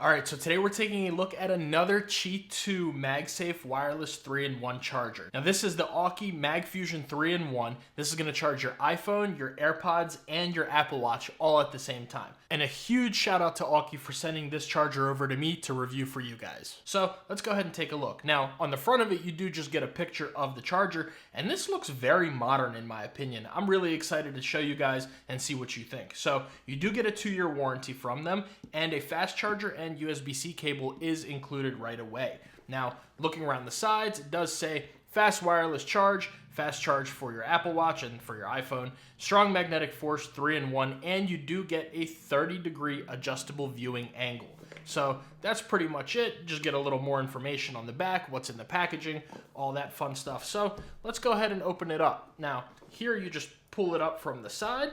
All right, so today we're taking a look at another Qi2 MagSafe wireless 3-in-1 charger. Now this is the Aukey MagFusion 3-in-1. This is gonna charge your iPhone, your AirPods, and your Apple Watch all at the same time. And a huge shout out to Aukey for sending this charger over to me to review for you guys. So let's go ahead and take a look. Now on the front of it, you do just get a picture of the charger, and this looks very modern in my opinion. I'm really excited to show you guys and see what you think. So you do get a 2-year warranty from them, and a fast charger and USB-C cable is included right away. Now, looking around the sides, it does say fast wireless charge, fast charge for your Apple Watch and for your iPhone, strong magnetic force 3-in-1, and you do get a 30-degree adjustable viewing angle. So that's pretty much it. Just get a little more information on the back, what's in the packaging, all that fun stuff. So let's go ahead and open it up. Now, here you just pull it up from the side,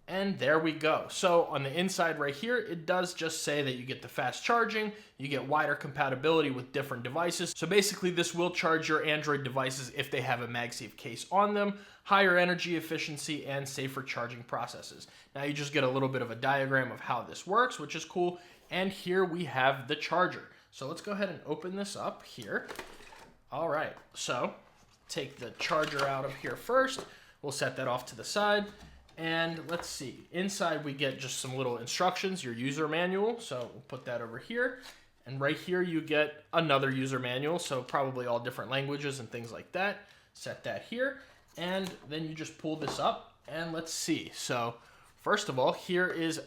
and there we go. So on the inside right here, it does just say that you get the fast charging, you get wider compatibility with different devices. So basically this will charge your Android devices if they have a MagSafe case on them, higher energy efficiency, and safer charging processes. Now you just get a little bit of a diagram of how this works, which is cool. And here we have the charger. So let's go ahead and open this up here. All right, so take the charger out of here first. We'll set that off to the side. And let's see, inside we get just some little instructions, your user manual. So we'll put that over here. And right here you get another user manual. So probably all different languages and things like that. Set that here. And then you just pull this up and let's see. So first of all, here is,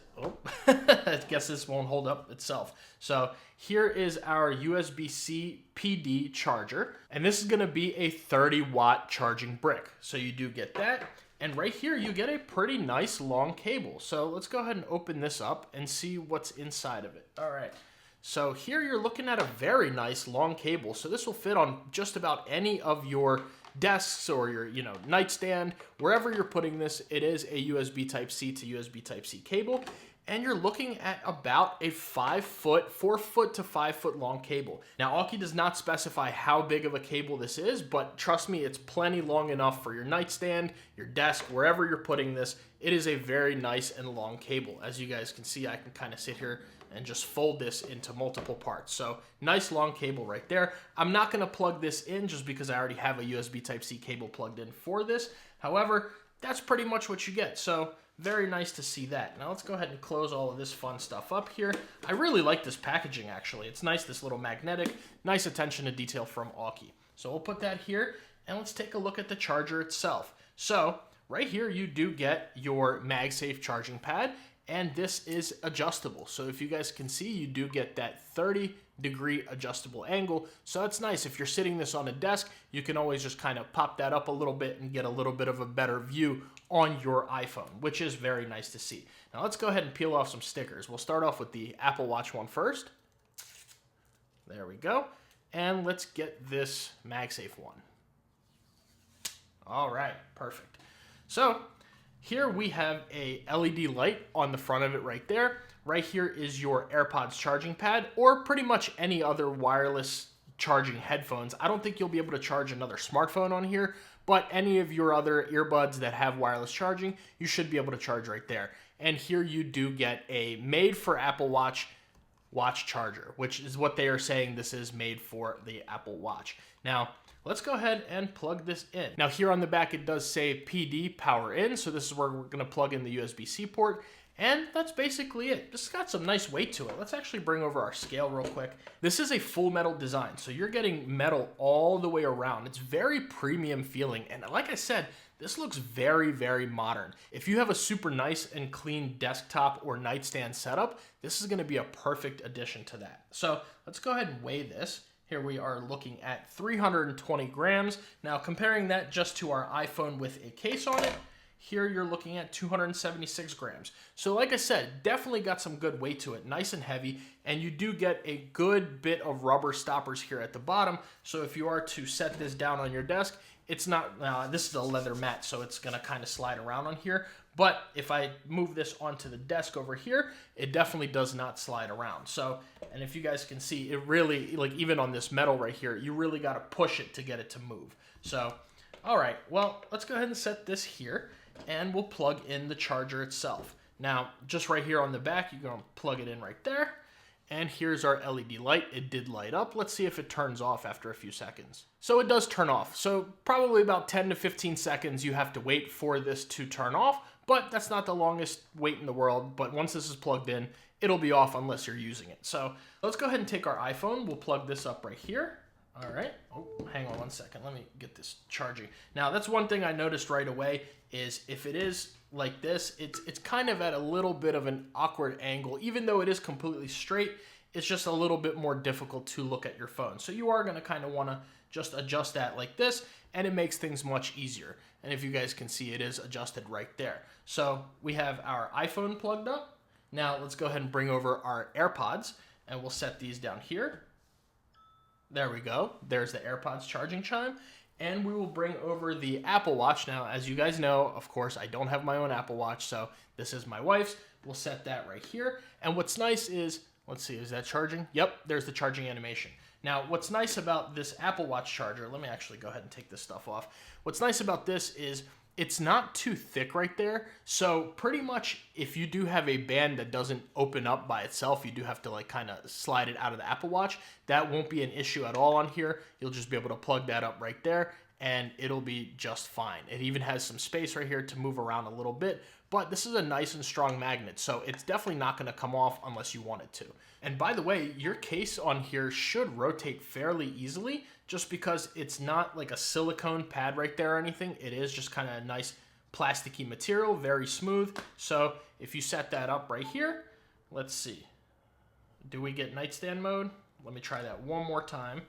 I guess this won't hold up itself. So here is our USB-C PD charger. And this is gonna be a 30-watt charging brick. So you do get that. And right here, you get a pretty nice long cable. So let's go ahead and open this up and see what's inside of it. All right, so here you're looking at a very nice long cable. So this will fit on just about any of your desks or your nightstand, wherever you're putting this. It is a USB Type-C to USB Type-C cable. And you're looking at about a 4 foot to 5 foot long cable. Now, Aukey does not specify how big of a cable this is, but trust me, it's plenty long enough for your nightstand, your desk, wherever you're putting this. It is a very nice and long cable. As you guys can see, I can kind of sit here and just fold this into multiple parts. So nice long cable right there. I'm not gonna plug this in just because I already have a USB Type-C cable plugged in for this. However, that's pretty much what you get. So very nice to see that. Now let's go ahead and close all of this fun stuff up here. I really like this packaging actually. It's nice, this little magnetic, nice attention to detail from Aukey. So we'll put that here and let's take a look at the charger itself. So right here you do get your MagSafe charging pad, and this is adjustable. So if you guys can see, you do get that 30-degree adjustable angle. So it's nice. If you're sitting this on a desk, you can always just kind of pop that up a little bit and get a little bit of a better view on your iPhone, which is very nice to see. Now let's go ahead and peel off some stickers. We'll start off with the Apple Watch one first. There we go. And let's get this MagSafe one. All right, perfect. So here we have a LED light on the front of it right there. Right here is your AirPods charging pad, or pretty much any other wireless charging headphones. I don't think you'll be able to charge another smartphone on here, but any of your other earbuds that have wireless charging, you should be able to charge right there. And here you do get a made for Apple Watch charger, which is what they are saying this is made for the Apple Watch. Now, let's go ahead and plug this in. Now here on the back, it does say PD power in. So this is where we're gonna plug in the USB-C port. And that's basically it. This has got some nice weight to it. Let's actually bring over our scale real quick. This is a full metal design. So you're getting metal all the way around. It's very premium feeling. And like I said, this looks very, very modern. If you have a super nice and clean desktop or nightstand setup, this is gonna be a perfect addition to that. So let's go ahead and weigh this. Here we are looking at 320 grams. Now comparing that just to our iPhone with a case on it, here you're looking at 276 grams. So like I said, definitely got some good weight to it, nice and heavy, and you do get a good bit of rubber stoppers here at the bottom. So if you are to set this down on your desk, it's not, this is a leather mat, so it's gonna kind of slide around on here. But if I move this onto the desk over here, it definitely does not slide around. So, and if you guys can see, it really, like even on this metal right here, you really gotta push it to get it to move. So, all right, well, let's go ahead and set this here and we'll plug in the charger itself. Now, just right here on the back, you're gonna plug it in right there. And here's our LED light. It did light up. Let's see if it turns off after a few seconds. So it does turn off. So probably about 10 to 15 seconds you have to wait for this to turn off, but that's not the longest wait in the world. But once this is plugged in, it'll be off unless you're using it. So let's go ahead and take our iPhone. We'll plug this up right here. All right. Oh, hang on 1 second. Let me get this charging. Now, that's one thing I noticed right away is if it is like this, it's kind of at a little bit of an awkward angle. Even though it is completely straight, it's just a little bit more difficult to look at your phone. So you are going to kind of want to just adjust that like this, and it makes things much easier. And if you guys can see, it is adjusted right there. So we have our iPhone plugged up. Now let's go ahead and bring over our AirPods, and we'll set these down here. There we go. There's the AirPods charging chime. And we will bring over the Apple Watch. Now, as you guys know, of course, I don't have my own Apple Watch, so this is my wife's. We'll set that right here. And what's nice is, let's see, is that charging? Yep, there's the charging animation. Now, what's nice about this Apple Watch charger, let me actually go ahead and take this stuff off. What's nice about this is it's not too thick right there. So pretty much if you do have a band that doesn't open up by itself, you do have to like kind of slide it out of the Apple Watch. That won't be an issue at all on here. You'll just be able to plug that up right there and it'll be just fine. It even has some space right here to move around a little bit, but this is a nice and strong magnet, so it's definitely not going to come off unless you want it to. And by the way, your case on here should rotate fairly easily just because it's not like a silicone pad right there or anything. It is just kind of a nice plasticky material, very smooth. So if you set that up right here, let's see. Do we get nightstand mode? Let me try that one more time.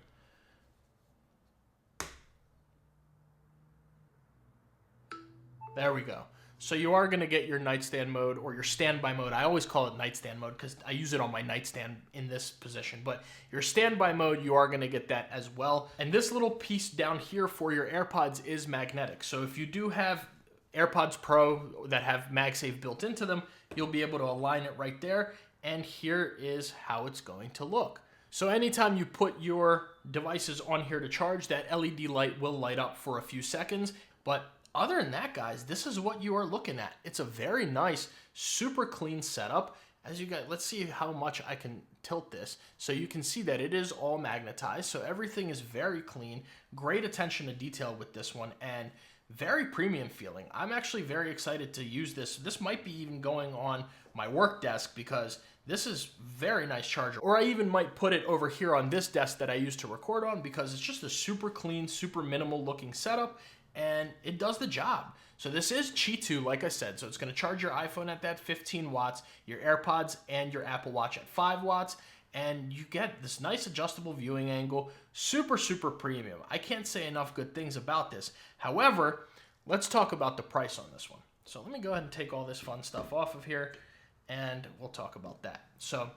There we go. So you are going to get your nightstand mode or your standby mode. I always call it nightstand mode because I use it on my nightstand in this position. But your standby mode, you are going to get that as well. And this little piece down here for your AirPods is magnetic. So if you do have AirPods Pro that have MagSafe built into them, you'll be able to align it right there. And here is how it's going to look. So anytime you put your devices on here to charge, that LED light will light up for a few seconds. But other than that, guys, this is what you are looking at. It's a very nice, super clean setup. As you guys, let's see how much I can tilt this. So you can see that it is all magnetized. So everything is very clean. Great attention to detail with this one and very premium feeling. I'm actually very excited to use this. This might be even going on my work desk because this is very nice charger. Or I even might put it over here on this desk that I use to record on because it's just a super clean, super minimal looking setup. And it does the job. So this is Qi2, like I said. So it's going to charge your iPhone at that 15 watts, your AirPods and your Apple Watch at 5 watts. And you get this nice adjustable viewing angle. Super, super premium. I can't say enough good things about this. However, let's talk about the price on this one. So let me go ahead and take all this fun stuff off of here and we'll talk about that. So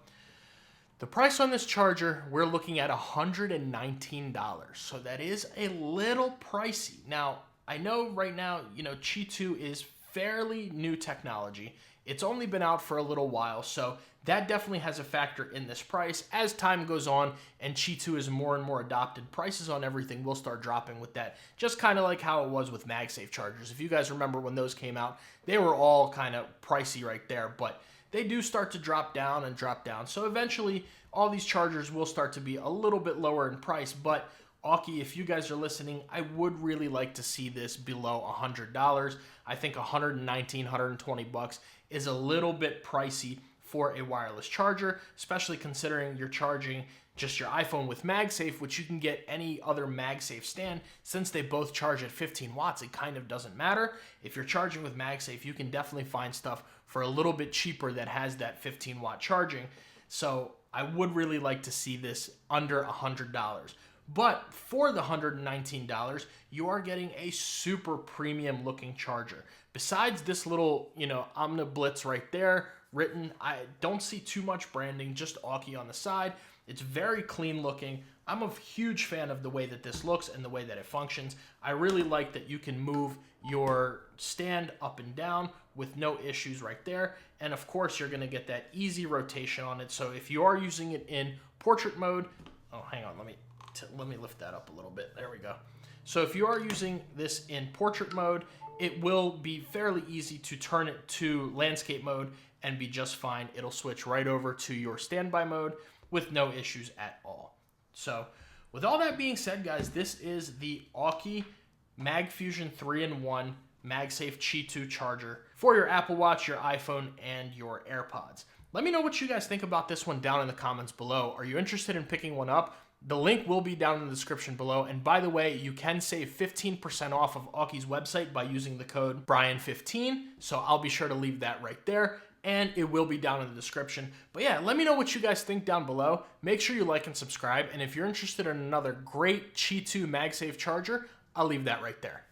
the price on this charger, we're looking at $119. So that is a little pricey. Now, I know right now, Qi2 is fairly new technology. It's only been out for a little while, so that definitely has a factor in this price. As time goes on and Qi2 is more and more adopted, prices on everything will start dropping with that. Just kind of like how it was with MagSafe chargers. If you guys remember when those came out, they were all kind of pricey right there, but they do start to drop down and drop down. So eventually, all these chargers will start to be a little bit lower in price. But Aukey, if you guys are listening, I would really like to see this below $100. I think $119, $120 is a little bit pricey for a wireless charger, especially considering you're charging just your iPhone with MagSafe, which you can get any other MagSafe stand. Since they both charge at 15 watts, it kind of doesn't matter. If you're charging with MagSafe, you can definitely find stuff for a little bit cheaper that has that 15 watt charging. So I would really like to see this under $100. But for the $119, you are getting a super premium looking charger. Besides this little, Omniblitz right there written, I don't see too much branding, just Aukey on the side. It's very clean looking. I'm a huge fan of the way that this looks and the way that it functions. I really like that you can move your stand up and down with no issues right there. And of course, you're gonna get that easy rotation on it. So if you are using it in portrait mode, oh, hang on, let me lift that up a little bit. There we go. So if you are using this in portrait mode, it will be fairly easy to turn it to landscape mode and be just fine. It'll switch right over to your standby mode. with no issues at all. So with all that being said, guys, this is the Aukey MagFusion 3-in-1 MagSafe Qi2 charger for your Apple Watch, your iPhone, and your AirPods. Let me know what you guys think about this one down in the comments below. Are you interested in picking one up? The link will be down in the description below. And by the way, you can save 15% off of Aukey's website by using the code Brian15. So I'll be sure to leave that right there, and it will be down in the description. But yeah, let me know what you guys think down below. Make sure you like and subscribe. And if you're interested in another great Qi2 MagSafe charger, I'll leave that right there.